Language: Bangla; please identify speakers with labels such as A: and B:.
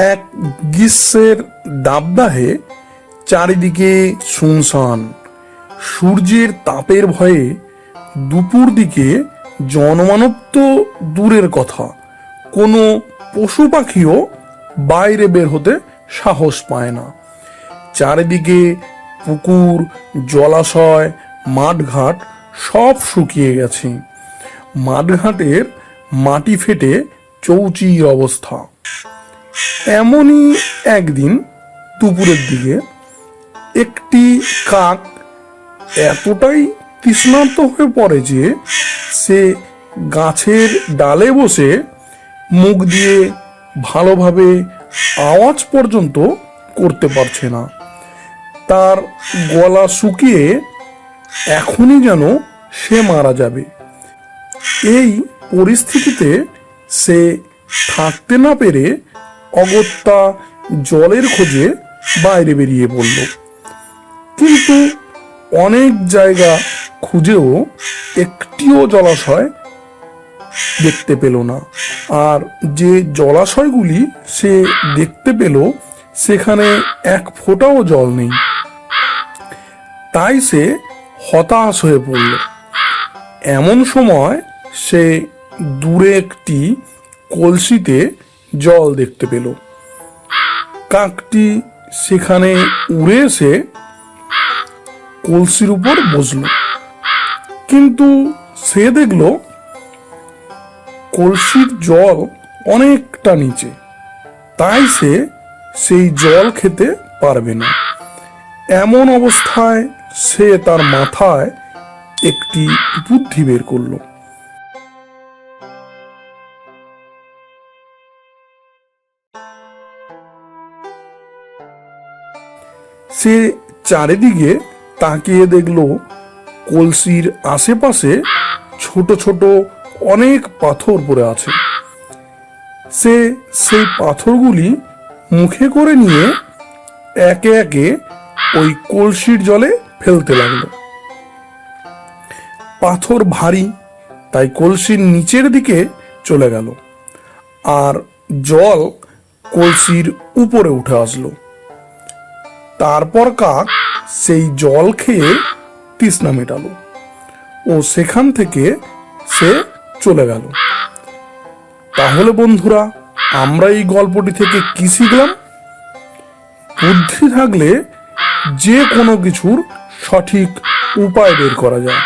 A: এক গ্রীষ্মের দাবদাহে চারিদিকে শুনশান। সূর্যের তাপের ভয়ে দুপুর দিকে জনমানব তো দূরের কথা, কোনো পশু পাখিও বাইরে বের হতে সাহস পায় না। চারিদিকে পুকুর, জলাশয়, মাঠঘাট সব শুকিয়ে গেছে। মাঠঘাটের মাটি ফেটে চৌচির অবস্থা। এমনই একদিন দুপুরের দিকে একটি কাক এতটাই তৃষ্ণার্ত হয়ে পড়ে যে সে গাছের ডালে বসে মুখ দিয়ে ভালোভাবে আওয়াজ পর্যন্ত করতে পারছে না। তার গলা শুকিয়ে এখনই যেন সে মারা যাবে। এই পরিস্থিতিতে সে থাকতে না পেরে অগত্যা জলের খোঁজে বাইরে বেরিয়ে পড়ল। কিন্তু অনেক জায়গা খুঁজেও একটিও জলাশয় দেখতে পেল না। আর যে জলাশয়গুলি সে দেখতে পেল সেখানে এক ফোঁটাও জল নেই। তাই সে হতাশ হয়ে পড়ল। এমন সময় সে দূরে একটি কলসিতে জল দেখতে পেল। কাকটি সেখানে উড়ে এসে কলসির উপর বসল, কিন্তু সে দেখল কলসির জল অনেকটা নিচে। তাই সে সেই জল খেতে পারবে না। এমন অবস্থায় সে তার মাথায় একটি বুদ্ধি বের করলো। সে চারিদিকে তাকিয়ে দেখল কলসির আশেপাশে ছোট ছোট অনেক পাথর পড়ে আছে। সে সেই পাথরগুলি মুখে করে নিয়ে একে একে ওই কলসির জলে ফেলতে লাগলো। পাথর ভারী, তাই কলসির নিচের দিকে চলে গেল আর জল কলসির উপরে উঠে আসলো। তারপর কাক সেই জল খেয়ে তৃষ্ণা মেটালো ও সেখান থেকে সে চলে গেল। তাহলে বন্ধুরা, আমরা এই গল্পটি থেকে কি শিখলাম? বুদ্ধি থাকলে যে কোনো কিছুর সঠিক উপায় বের করা যায়।